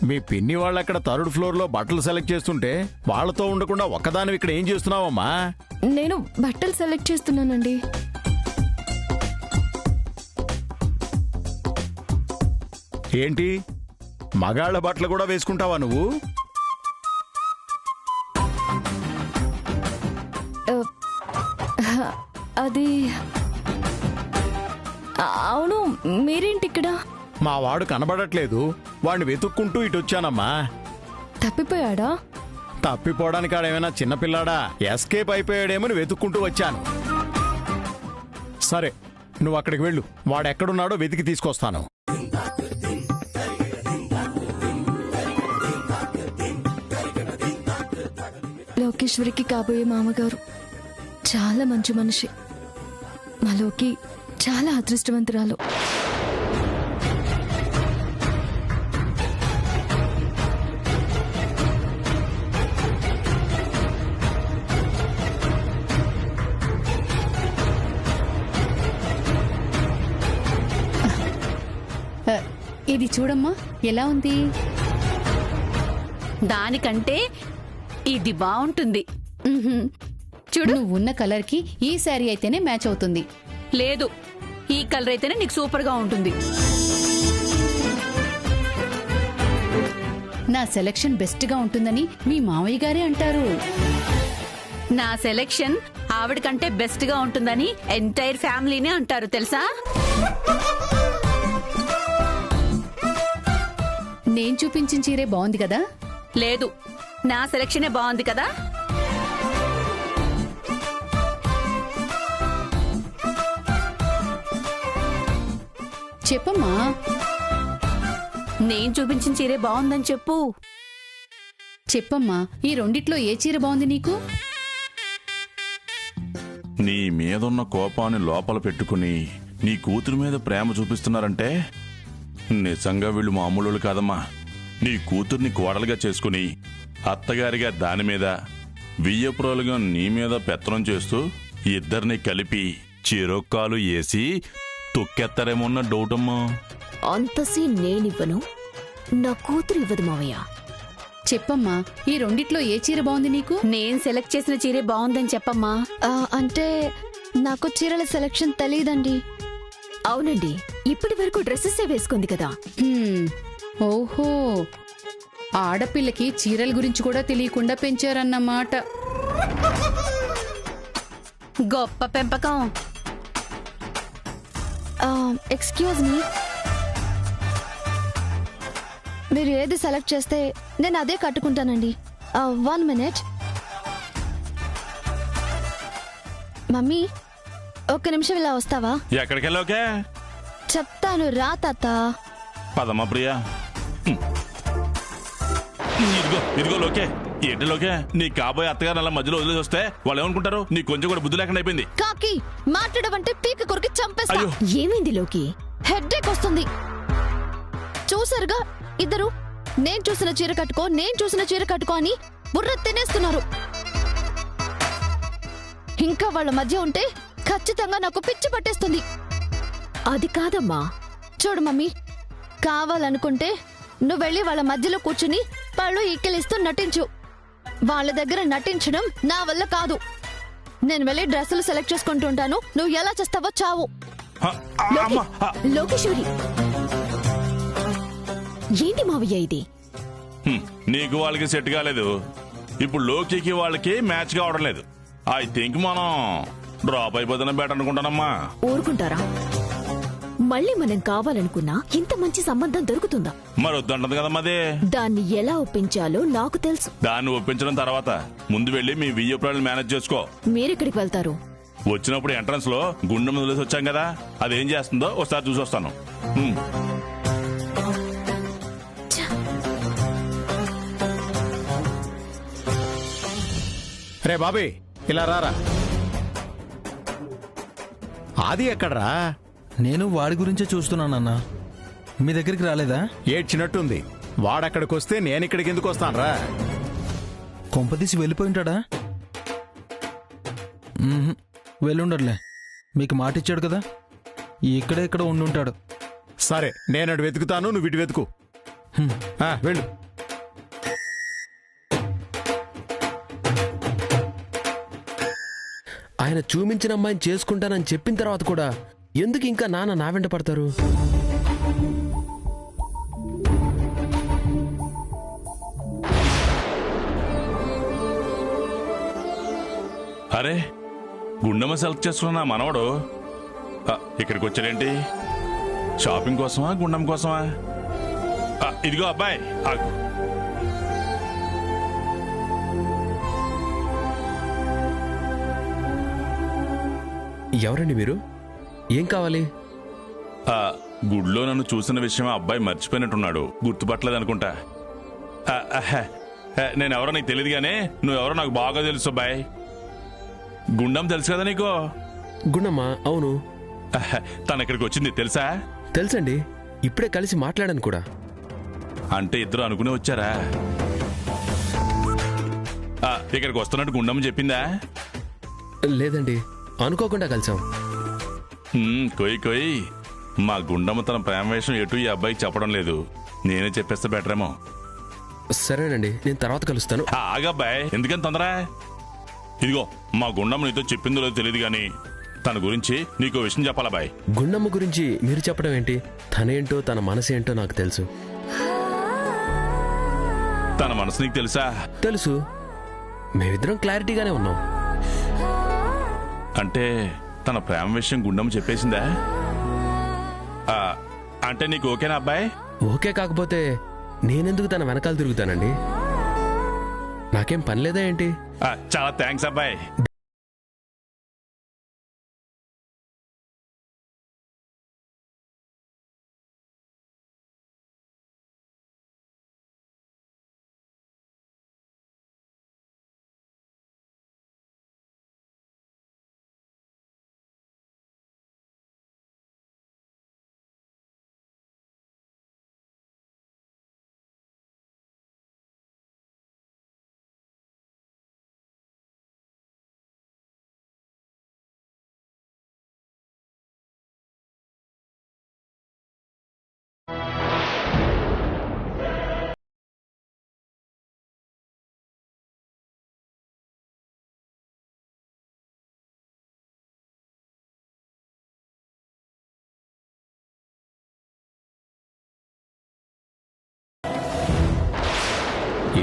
మీ పిన్ని వాళ్ళు అక్కడ థర్డ్ ఫ్లోర్ లో బట్టలు సెలెక్ట్ చేస్తుంటే వాళ్ళతో ఉండకుండా ఒక్కదాని ఇక్కడ ఏం చేస్తున్నావమ్మా? నేను బట్టలు సెలెక్ట్ చేస్తున్నానండి. ఏంటి మగాళ్ళ బట్టలు కూడా వేసుకుంటావా నువ్వు? అది అవును, మీరేంటి ఇక్కడ? మా వాడు కనబడట్లేదు, వాడిని వెతుక్కుంటూ ఇటు వచ్చానమ్మా. తప్పిపోయాడా? తప్పిపోవడానికి ఆడేమైనా చిన్నపిల్లాడా? ఎస్కేప్ అయిపోయాడేమని వెతుక్కుంటూ వచ్చాను. సరే నువ్వు అక్కడికి వెళ్ళు, వాడెక్కడున్నాడో వెతికి తీసుకొస్తాను. లోకేశ్వరికి కాబోయే మామగారు చాలా మంచి మనిషి. మాలోకి చాలా అదృష్టవంతురాలు. ఇది చూడమ్మా ఎలా ఉంది? దానికంటే ఇది బాగుంటుంది. చూడు, నువ్వు ఉన్న కలర్ కి ఈ శారీ అయితేనే మ్యాచ్ అవుతుంది. లేదు, ఈ కలర్ అయితేనే నీకు సూపర్ గా ఉంటుంది. నా సెలక్షన్ బెస్ట్ గా ఉంటుందని మీ మావయ్య గారే అంటారు. నా సెలెక్షన్ ఆవిడ కంటే బెస్ట్ గా ఉంటుందని ఎంటైర్ ఫ్యామిలీనే అంటారు తెలుసా? నేను చూపించిన చీరే బాగుంది కదా? లేదు, నా సెలక్షనే బాగుంది కదా. చెప్పమ్మా. నేను చూపించిన చీరే బాగుందని చెప్పు. చెప్పమ్మా, ఈ రెండిట్లో ఏ చీర బాగుంది నీకు? నీ మీదున్న కోపాన్ని లోపల పెట్టుకుని నీ కూతురు మీద ప్రేమ చూపిస్తున్నారంటే నిజంగా వీళ్ళు మామూలు కాదమ్మా. నీ కూతుర్ని కోడలుగా చేసుకుని అత్తగారిగా దాని మీద, వియ్యపురాలుగా నీ మీద పెత్తనం చేస్తూ ఇద్దరిని కలిపి చిరొక్కాలు వేసి తొక్కెత్తారేమోన్న డౌటమ్మా. అంత సీన్ నేనివ్వను, నా కూతురు ఇవ్వదు మావయ్య. చెప్పమ్మా, ఈ రెండిట్లో ఏ చీర బాగుంది నీకు? నేను సెలెక్ట్ చేసిన చీరే బాగుందని చెప్పమ్మా. అంటే నాకు చీరల సెలక్షన్ తెలియదండి. అవునండి, ఇప్పటి వరకు డ్రెస్సెస్ వేసుకుంది కదా. ఓహో, ఆడపిల్లకి చీరల గురించి కూడా తెలియకుండా పెంచారన్నమాట. గొప్ప పెంపకం. ఎక్స్క్యూజ్ మీ, మీరు ఏది సెలెక్ట్ చేస్తే నేను అదే కట్టుకుంటానండి. 1 మినిట్. మమ్మీ, ఒక్క నిమిషం ఇలా వస్తావా? ఎక్కడికెళ్ళోకే చెప్తాను రా తాత. పదమ్మా ప్రియా. ఇదిగో ఇదిగో లోకే. ఏంటి లోకే, నీ కాబోయే అత్తగారు అలా మధ్యలో వదిలేసి వస్తే వాళ్ళు ఏమనుకుంటారు? నీ కొంచెం కూడా బుద్ధి లేకుండా అయిపోయింది. కాకి మాట్లాడవంటే పీక కొరికి చంపేస్తా. ఏమైంది లోకి? హెడ్ఏక్ వస్తుంది. చూసారుగా ఇద్దరు, నేను చూసిన చీర కట్టుకో, నేను చూసిన చీర కట్టుకో అని బుర్ర తినేస్తున్నారు. ఇంకా వాళ్ళ మధ్య ఉంటే ఖచ్చితంగా నాకు పిచ్చి పట్టేస్తుంది. అది కాదమ్మా. చూడు మమ్మీ, కావాలనుకుంటే నువ్వు వెళ్ళి వాళ్ళ మధ్యలో కూర్చుని పళ్ళు ఈకిలిస్తూ నటించు. వాళ్ళ దగ్గర నటించడం నా వల్ల కాదు. నేను వెళ్ళి డ్రెస్సులు సెలెక్ట్ చేసుకుంటూ ఉంటాను. నువ్వు ఎలా చేస్తావో చావు. లోకేశ్వరి, ఏంటి మావయ్య ఇది? నీకు వాళ్ళకి సెట్ కాలేదు, ఇప్పుడు లోకికి వాళ్ళకి మ్యాచ్ కావడం లేదు. ఐ థింక్ మనం డ్రాప్ అయిపోతున్నా బెటర్ అనుకుంటానమ్మా. ఊరుకుంటారా? మళ్ళీ మనం కావాలనుకున్నా ఇంత మంచి సంబంధం దొరుకుతుందా? మరి వద్దంటది కదమ్మా అదే. దాన్ని ఎలా ఒప్పించాలో నాకు తెలుసు. దాన్ని ఒప్పించడం తర్వాత ముందు వెళ్ళి మీ వియ్యపురాలను మేనేజ్ చేసుకో. మీరెక్కడికి వెళ్తారు? వచ్చినప్పుడు ఎంట్రన్స్ లో గుండె వదిలేసి వచ్చాం కదా, అదేం చేస్తుందో ఒకసారి చూసి వస్తాను. రే బాబీ, ఇలా రారా. ఆది ఎక్కడ్రా? నేను వాడి గురించే చూస్తున్నానన్నా. మీ దగ్గరికి రాలేదా? ఏడ్చినట్టుంది. వాడక్కడికొస్తే నేనిక్కడికి ఎందుకు వస్తానరా? కొంపదీసి వెళ్ళిపోయింటాడా? వెళ్ళుండర్లే, మీకు మాట ఇచ్చాడు కదా, ఇక్కడే ఇక్కడ ఉండుంటాడు. సరే, నేనటు వెతుకుతాను, నువ్వు ఇటు వెతుకు. వెళ్ళు. ఆయన చూపించిన అమ్మాయిని చేసుకుంటానని చెప్పిన తర్వాత కూడా ఎందుకు ఇంకా నాన్న నా వెంట పడతారు? అరే, గుండమ్మ సెలెక్ట్ చేసుకున్న నా మనవడు ఇక్కడికి వచ్చాడేంటి? షాపింగ్ కోసమా, గుండమ్మ కోసమా? ఇదిగో అబ్బాయి, ఆగు. ఎవరండి మీరు? ఏం కావాలి? గుడిలో నన్ను చూసిన విషయం ఆ అబ్బాయి మర్చిపోయినట్టున్నాడు, గుర్తుపట్టలేదు అనుకుంటా. నేనెవరో నీకు తెలియదు గానే నువ్వెవరో నాకు బాగా తెలుసు అబ్బాయి. గుండం తెలుసు కదా నీకు? గుండమ్మ? అవును. తను ఇక్కడికి వచ్చింది తెలుసా? తెలుసండి, ఇప్పుడే కలిసి మాట్లాడాను కూడా. అంటే ఇద్దరు అనుకునే వచ్చారా? ఇక్కడికి వస్తున్నట్టు గుండమ్మ చెప్పిందా? లేదండి, అనుకోకుండా కలిసాం. కొయ్యి మా గుండమ్మ తన ప్రేమ వేషం ఎటు ఈ అబ్బాయికి చెప్పడం లేదు. నేనే చెప్పేస్తే బెటర్ ఏమో. సరేనండి, నేను తర్వాత కలుస్తాను. ఆగబ్బాయి, ఎందుకని తొందర? ఇదిగో, మా గుండమ్మ నీతో చెప్పిందో లేదో తెలియదు గాని తన గురించి నీకో విషయం చెప్పాలా బాయ్. గుండమ్మ గురించి మీరు చెప్పడం ఏంటి? తనేంటో తన మనసు ఏంటో నాకు తెలుసు. తన మనసు నీకు తెలుసా? తెలుసు, మేమిద్దరం క్లారిటీగానే ఉన్నాం. అంటే తన ప్రేమ విషయం గుండమ్మ చెప్పేసిందా? అంటే నీకు ఓకేనా అబ్బాయి? ఓకే కాకపోతే నేనెందుకు తన వెనకాల తిరుగుతానండి? నాకేం పని లేదా ఏంటి? చాలా థ్యాంక్స్ అబ్బాయి.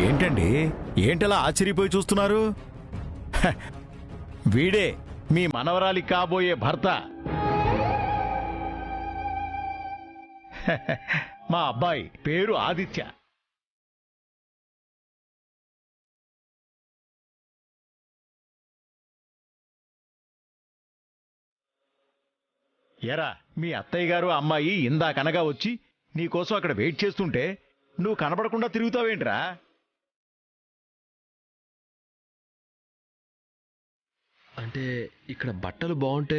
ఏంటండి, ఏంటలా ఆశ్చర్యపోయి చూస్తున్నారు? వీడే మీ మనవరాలి కాబోయే భర్త. మా అబ్బాయి పేరు ఆదిత్య. ఎరా, మీ అత్తయ్య గారు అమ్మాయి ఇందాకనగా వచ్చి నీకోసం అక్కడ వెయిట్ చేస్తుంటే నువ్వు కనపడకుండా తిరుగుతావేంట్రా? అంటే ఇక్కడ బట్టలు బాగుంటే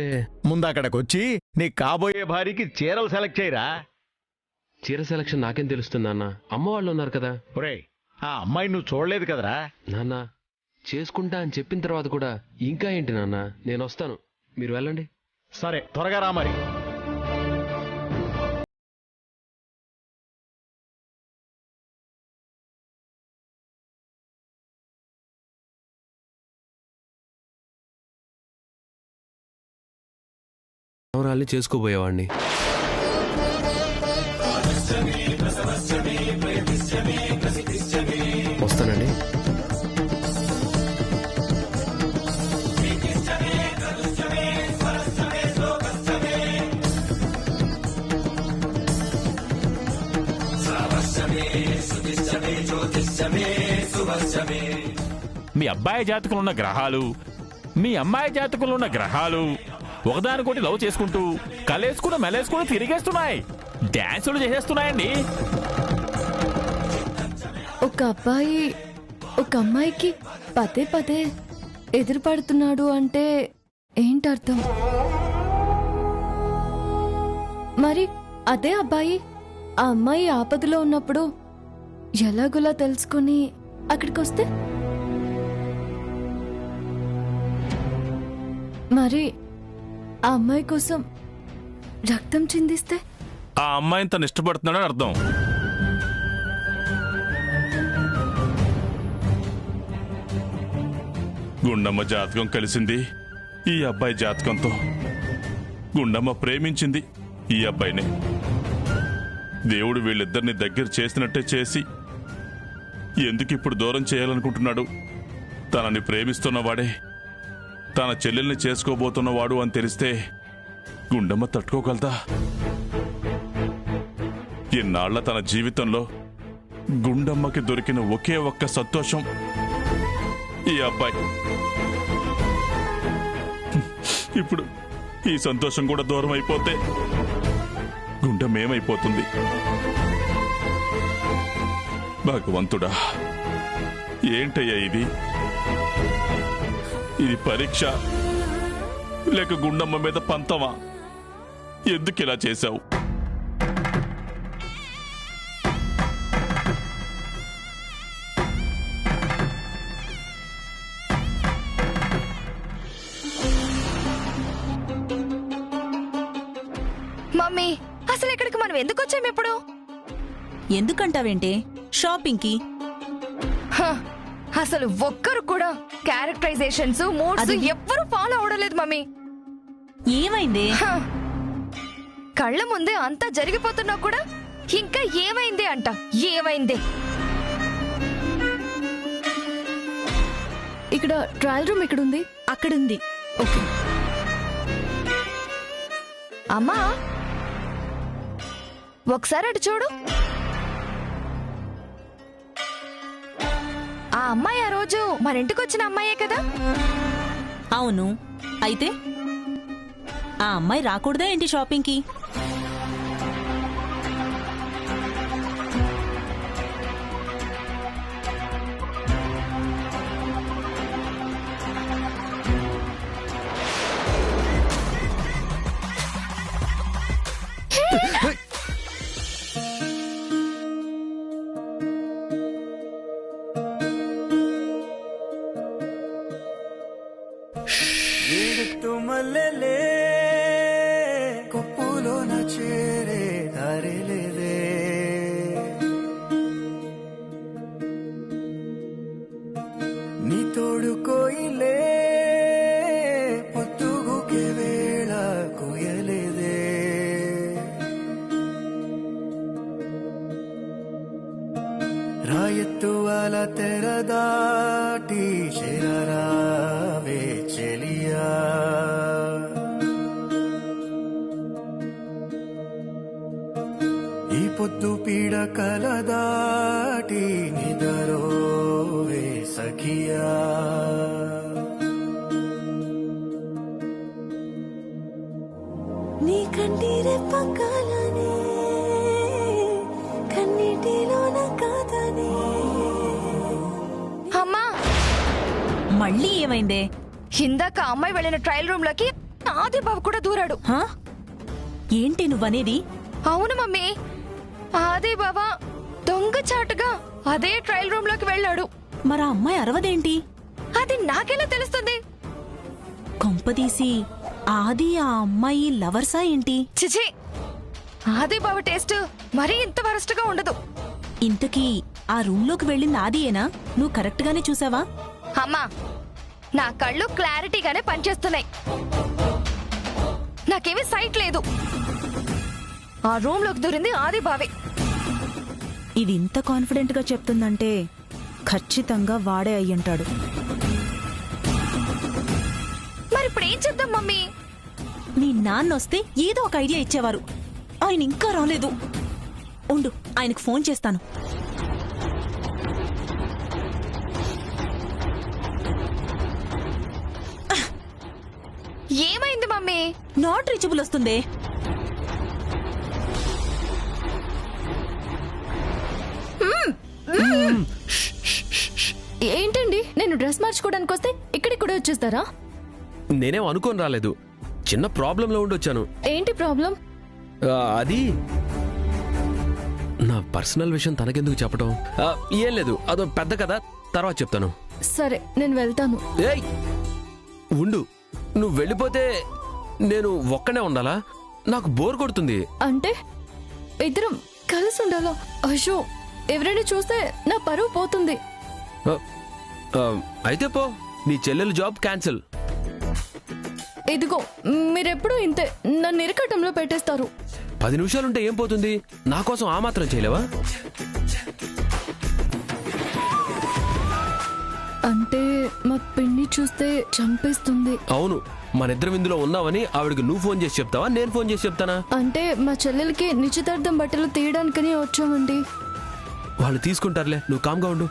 ముందక్కడికొచ్చి నీ కాబోయే భార్యకి చీరలు సెలెక్ట్ చేయరా. చీర సెలక్షన్ నాకేం తెలుస్తుంది నాన్న? అమ్మ వాళ్ళు ఉన్నారు కదా. ఒరేయ్, ఆ అమ్మాయి నువ్వు చూడలేదు కదరా. నాన్న, చేసుకుంటా అని చెప్పిన తర్వాత కూడా ఇంకా ఏంటి నాన్న? నేను వస్తాను, మీరు వెళ్ళండి. సరే, త్వరగా రా మరి. మనవరాల్ని చేసుకోబోయేవాడిని. వస్తానండి. మీ అబ్బాయి జాతకంలో ఉన్న గ్రహాలు మీ అమ్మాయి జాతకంలో ఉన్న గ్రహాలు ఒకదానికోటి లవ్ చేసుకుంటూ కలేసుకుని మెలేసుకుని తిరిగేస్తున్నాయి, డాన్సులు చేసేస్తున్నాయండి. ఒక అబ్బాయి ఒక అమ్మాయికి పదే పదే ఎదురుపడుతున్నాడు అంటే ఏంటర్థం? మరి అదే అబ్బాయి ఆ అమ్మాయి ఆపదలో ఉన్నప్పుడు ఎలాగోలా తెలుసుకుని అక్కడికొస్తే? మరి ఆ అమ్మాయి కోసం రక్తం చిందిస్తే? ఆ అమ్మాయిని తను ఇష్టపడుతున్నాడని అర్థం. గుండమ్మ జాతకం కలిసింది ఈ అబ్బాయి జాతకంతో. గుండమ్మ ప్రేమించింది ఈ అబ్బాయినే. దేవుడు వీళ్ళిద్దరిని దగ్గర చేసినట్టే చేసి ఎందుకిప్పుడు దూరం చేయాలనుకుంటున్నాడు? తనని ప్రేమిస్తున్నవాడే తన చెల్లెల్ని చేసుకోబోతున్నవాడు అని తెలిస్తే గుండమ్మ తట్టుకోగలదా? ఇన్నాళ్ల తన జీవితంలో గుండమ్మకి దొరికిన ఒకే ఒక్క సంతోషం ఈ అబ్బాయి. ఇప్పుడు ఈ సంతోషం కూడా దూరం అయిపోతే గుండమ్మ ఏమైపోతుంది? భగవంతుడా, ఏంటయ్యా ఇది? ఇది పరీక్ష లేక గుండమ్మ మీద పంతమా? ఎందుకు ఇలా చేశావు? మమ్మీ, అసలు ఇక్కడికి మనం ఎందుకు వచ్చాము ఇప్పుడు? ఎందుకంటావేంటి? షాపింగ్ కి. అసలు ఒక్కరు కూడా క్యారెక్టరైజేషన్స్ మూడ్స్ ఎవ్వరు ఫాలో అవడలేదు మమ్మీ. ఏమైంది? కళ్ళ ముందే అంతా జరిగిపోతున్నా కూడా ఇంకా ఏమైంది అంట. ఏమైంది? ఇక్కడ ట్రయల్ రూమ్ ఇక్కడుంది. అక్కడుంది. ఓకే. అమ్మా, ఒకసారి అటు చూడు. ఆ అమ్మాయి ఆ రోజు మన ఇంటికి వచ్చిన అమ్మాయే కదా? అవును. అయితే ఆ అమ్మాయి రాకూడదా ఏంటి షాపింగ్ కి? మల్లెలే కొప్పులోన చేరే దారిలేదే, నీ తోడు కోయిలే పొత్తుగుకే వేళ కోయలేదే, రాయత్తు అల తెరదాటి చేరావే చెలియా, ఈ పొద్దు పీడ కలదాటి నిదరోవే సఖియా, నీ కంటిరే పక్కలనే కన్నిటిలోన కాదని. అమ్మా, మళ్ళీ ఏమైందే? ఇందాక అమ్మాయి వెళ్ళిన ట్రయల్ రూమ్ లోకి ఆది బాబు కూడా దూరాడు. ఏంటి నువ్వనేది? అవును మమ్మీ, ఆది బాబా దొంగచాటుగా అదే ట్రయల్ రూమ్ లోకి వెళ్ళాడు. మరా అమ్మాయి అరవదేంటి? అది నాకెలా తెలుస్తుంది? కొంపదీసి ఆది ఆ అమ్మాయి లవర్సా ఏంటి? చిచి, ఆది బాబు టేస్ట్ మరీ ఇంత వరస్ట్ గా ఉండదు. ఇంతకీ ఆ రూమ్ లోకి వెళ్ళింది ఆదియేనా? నువ్వు కరెక్ట్ గానే చూసావా? అమ్మా, నా కళ్ళు క్లారిటీగానే పనిచేస్తున్నాయి. నాకేమీ సైట్ లేదు. ఆ రూమ్ లోకి దూరింది ఆది బావే. ఇది ఇంత కాన్ఫిడెంట్ గా చెప్తుందంటే ఖచ్చితంగా వాడే అయ్యుంటాడు. మరి ఇప్పుడు ఏం చేద్దాం మమ్మీ? నీ నాన్నొస్తే ఏదో ఒక ఐడియా ఇచ్చేవారు. ఆయన ఇంకా రాలేదు. ఉండు, ఆయనకు ఫోన్ చేస్తాను. ఏమైంది మమ్మీ? Not reachable వస్తుందే. ఏంటండి, నేను డ్రెస్ మార్చుకోవడానికి వస్తే ఇక్కడికి కూడా వచ్చేస్తారా? నేనేం అనుకోని రాలేదు. చిన్న ప్రాబ్లంలో ఉండొచ్చాను. ఏంటి ప్రాబ్లం? అది నా పర్సనల్ విషయం తనకెందుకు చెప్పడం? ఏం లేదు, అదో పెద్ద కథ, తర్వాత చెప్తాను. సరే, నేను వెళ్తాను. ఏయ్ ఉండు, నువ్వు వెళ్ళిపోతే నేను ఒక్కనే ఉండాలా? నాకు బోర్ కొడుతుంది. అంటే ఇద్దరం కలిసి ఉండాలా? అయ్యో, ఎవరైనా చూస్తే నా పరువు పోతుంది. అయితే పో, నీ చెల్లెలు జాబ్ క్యాన్సిల్. ఇదిగో మీరెప్పుడు ఇంతే నన్ను ఇరకటంలో పెట్టేస్తారు. 10 నిమిషాలుంటే ఏం పోతుంది? నా కోసం ఆ మాత్రం చేయలేవా? అంటే మా పిన్ని చూస్తే చంపేస్తుంది. అవును, మనిద్దరం ఇందులో ఉన్నావని ఆవిడకి నువ్వు ఫోన్ చేసి చెప్తావా, నేను ఫోన్ చేసి చెప్తానా? అంటే మా చెల్లెలకి నిశ్చితార్థం బట్టలు తీయడానికని వచ్చామండి. వాళ్ళు తీసుకుంటారులే, నువ్వు కామ్గా ఉండు.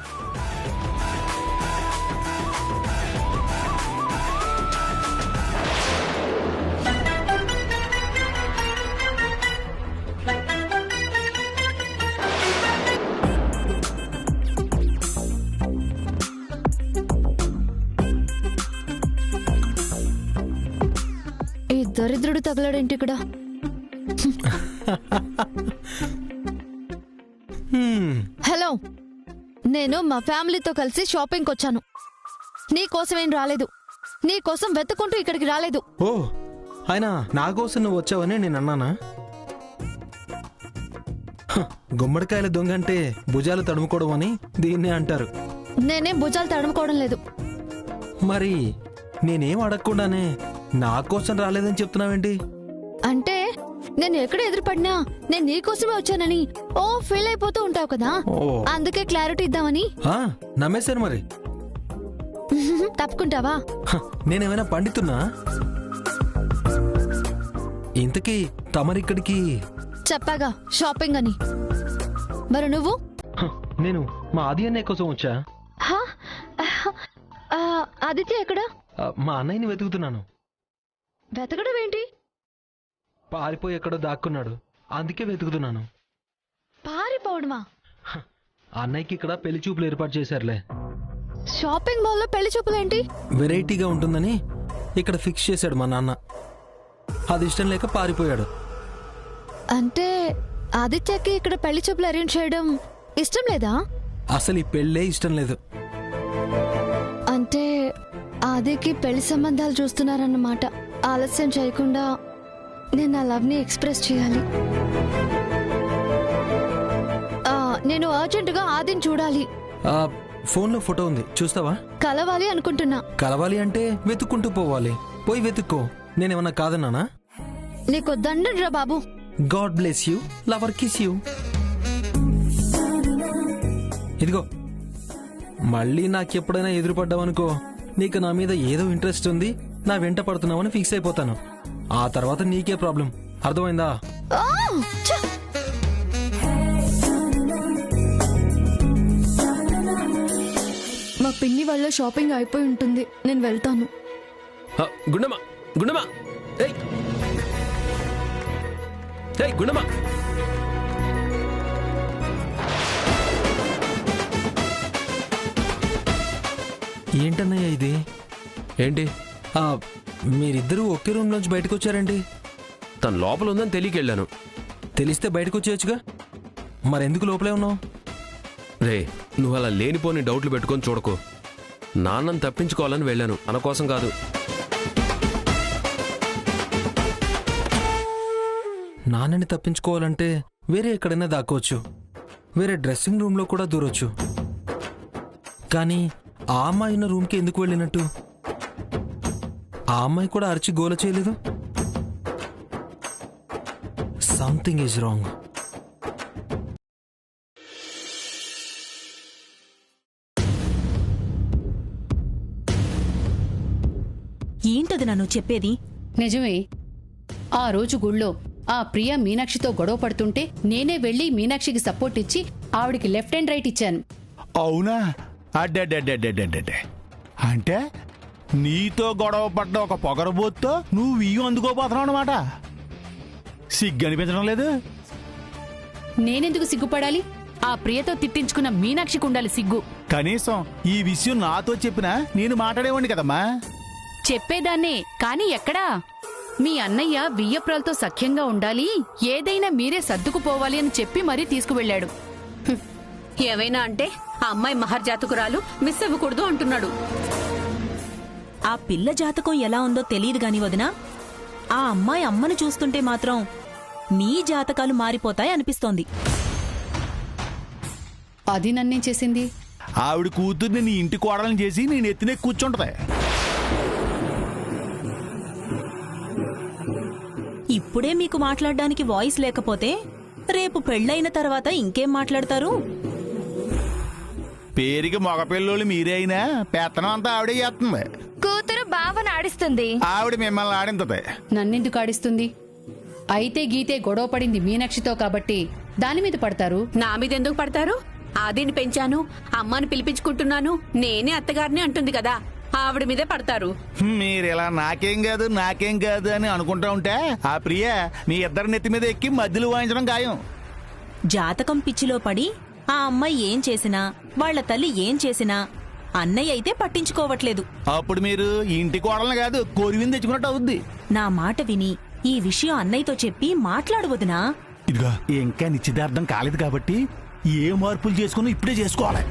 ఈ దరిద్రుడు తగలాడేంటి ఇక్కడ? హలో, నేను మా ఫ్యామిలీతో కలిసి షాపింగ్కి వచ్చాను. నీ కోసమేం రాలేదు. నీ కోసం వెతుకుంటూ ఇక్కడికి రాలేదు. ఓ, ఆయన నా కోసం నువ్వు వచ్చావని నేను అన్నానా? గుమ్మడికాయల దొంగ అంటే భుజాలు తడుముకోవడం అని దీన్నే అంటారు. నేనేం భుజాలు తడుముకోవడం లేదు. మరి నేనేం అడగకుండానే నా కోసం రాలేదని చెప్తున్నావేంటి? అంటే నేను ఎక్కడ ఎదురుపడినా నేను నీ కోసమే వచ్చానని ఫీల్ అయిపోతూ ఉంటావు కదా, అందుకే క్లారిటీ ఇద్దామని. నమ్మేశాను. మరి తప్పుకుంటావా? నేనేమైనా పండితున్నా? ఇంతకీ తమరిక్కడికి చెప్పాగా షాపింగ్ అని. మరి నువ్వు? నేను మా ఆది అన్నయ్య కోసం వచ్చా. ఆదిత్య ఎక్కడ? మా అన్నయ్యని వెతుకుతున్నాను. వెతకడం ఏంటి? పారిపోయి ఎక్కడో దాక్కున్నాడు, అందుకే వెతుకుతున్నాను. పారిపోవడమా? అన్నయ్యకి ఇక్కడ పెళ్లి చూపులు ఏర్పాటు చేశారులే. షాపింగ్ మాల్లో పెళ్లి చూపులేంటి? వెరైటీగా ఉంటుందని ఇక్కడ ఫిక్స్ చేశాడు మా నాన్న. అది ఇష్టం లేక పారిపోయాడు. అంటే ఆదిత్యకి ఇక్కడ పెళ్లి చూపులు అరేంజ్ చేయడం ఇష్టం లేదా? అసలు ఈ పెళ్ళే ఇష్టం లేదు. అంటే ఆదికి పెళ్లి సంబంధాలు చూస్తున్నారన్నమాట. ఆలస్యం చేయకుండా నేను నా లవ్ ని ఎక్స్ప్రెస్ చేయాలి. నేను అర్జెంటుగా ఆదిని చూడాలి. ఫోన్లో ఫోటో ఉంది, చూస్తావా? కలవాలి అనుకుంటున్నా. కలవాలి అంటే వెతుక్కుంటూ పోవాలి. పోయి వెతుక్కో. నేనేమన్నా కాదన్నానా? నీకు దండం రా బాబు. God bless you, lover kiss you. ఇదిగో, మళ్ళీ నాకెప్పుడైనా ఎదురుపడ్డావనుకో, నీకు నా మీద ఏదో ఇంట్రెస్ట్ ఉంది, నా వెంట పడుతున్నావని ఫిక్స్ అయిపోతాను. ఆ తర్వాత నీకే ప్రాబ్లం. అర్థమైందా? మా పిన్ని వాళ్ళ షాపింగ్ అయిపోయి ఉంటుంది, నేను వెళ్తాను. గుండమ్మా, గుండమ్మా, ఏయ్ ఏయ్ గుండమ్మా. ఏంటన్నయ్య ఇది? ఏంటి? మీరిద్దరూ ఒకే రూమ్ నుంచి బయటకు వచ్చారండి. తను లోపల ఉందని తెలియకెళ్ళాను. తెలిస్తే బయటకు వచ్చేయచ్చుగా, మరెందుకు లోపలే ఉన్నావు? రే, నువ్వు అలా లేనిపోని డౌట్లు పెట్టుకొని చూడకు. నాన్నని తప్పించుకోవాలని వెళ్ళాను, మన కోసం కాదు. నాన్నని తప్పించుకోవాలంటే వేరే ఎక్కడైనా దాక్కోవచ్చు, వేరే డ్రెస్సింగ్ రూమ్లో కూడా దూరొచ్చు. కానీ ఆ అమ్మాయి ఉన్న రూమ్కి ఎందుకు వెళ్ళినట్టు? ఆ అమ్మాయి కూడా అరిచి గోల చేయలేదు. Something is wrong. ఏంటది నన్ను చెప్పేది? నిజమే. ఆ రోజు గుళ్ళో ఆ ప్రియ మీనాక్షితో గొడవ పడుతుంటే నేనే వెళ్లి మీనాక్షికి సపోర్ట్ ఇచ్చి ఆవిడికి లెఫ్ట్ అండ్ రైట్ ఇచ్చాను. అవునా? అడ్డే అంటే నీతో గొడవ పడ్డ ఒక పొగరబోత్తో నువ్వు ఇయ్యం అందుకోపోతున్నావు అనమాట. సిగ్గు అనిపించడం లేదు? నేనెందుకు సిగ్గుపడాలి? ఆ ప్రియతో తిట్టించుకున్న మీనాక్షికి ఉండాలి సిగ్గు. కనీసం ఈ విషయం నాతో చెప్పినా నేను మాట్లాడేవాడిని కదమ్మా. చెప్పేదాన్నే, కాని ఎక్కడా? మీ అన్నయ్య వియ్యప్రాలతో సఖ్యంగా ఉండాలి, ఏదైనా మీరే సర్దుకుపోవాలి అని చెప్పి మరీ తీసుకువెళ్ళాడు. ఏవైనా అంటే ఆ అమ్మాయి మహర్జాతకురాలు, మిస్ అవ్వకూడదు అంటున్నాడు. ఆ పిల్ల జాతకం ఎలా ఉందో తెలియదు గాని వదినా, ఆ అమ్మాయి అమ్మను చూస్తుంటే మాత్రం నీ జాతకాలు మారిపోతాయి అనిపిస్తోంది. అది నన్నేం చేసింది? ఆవిడ కూతుర్ని నీ ఇంటి కోడలను చేసి నేను ఎత్తినే కూర్చుంటది. ఇప్పుడే మీకు మాట్లాడడానికి వాయిస్ లేకపోతే రేపు పెళ్ళైన తర్వాత ఇంకేం మాట్లాడతారు? పేరుకి మగపిల్లోళ్ళు మీరే అయినా పెత్తనం అంతా ఆవిడే చేస్తుంది. కూతురు బావని ఆడిస్తుంది. ఆవిడ మిమ్మల్ని ఆడింతది. నన్నెందుకు ఆడిస్తుంది? అయితే గీతే గొడవ పడింది మీనాక్షితో కాబట్టి దాని మీద పడతారు. నా మీద ఎందుకు పడతారు? ఆదిని పెంచాను, అమ్మని పిలిపించుకుంటున్నాను, నేనే అత్తగారిని అంటుంది కదా, ఆవిడ మీదే పడతారు. మీరు ఇలా నాకేం కాదు అని అనుకుంటా ఉంటే ఆ ప్రియ మీ ఇద్దరి నెత్తి మీద ఎక్కి మధ్యలో వాయించడం ఖాయం. జాతకం పిచ్చిలో పడి ఆ అమ్మాయి ఏం చేసినా, వాళ్ల తల్లి ఏం చేసినా అన్నయ్య అయితే పట్టించుకోవట్లేదు. అప్పుడు మీరు ఇంటి కోడలను కాదు కోరివిని తెచ్చుకున్నట్టు అవుద్ది. నా మాట విని ఈ విషయం అన్నయ్యతో చెప్పి మాట్లాడవద్దునా? ఇదిగా ఇంకా నిశ్చితార్థం కాలేదు కాబట్టి ఏ మార్పులు చేసుకుని ఇప్పుడే చేసుకోవాలి.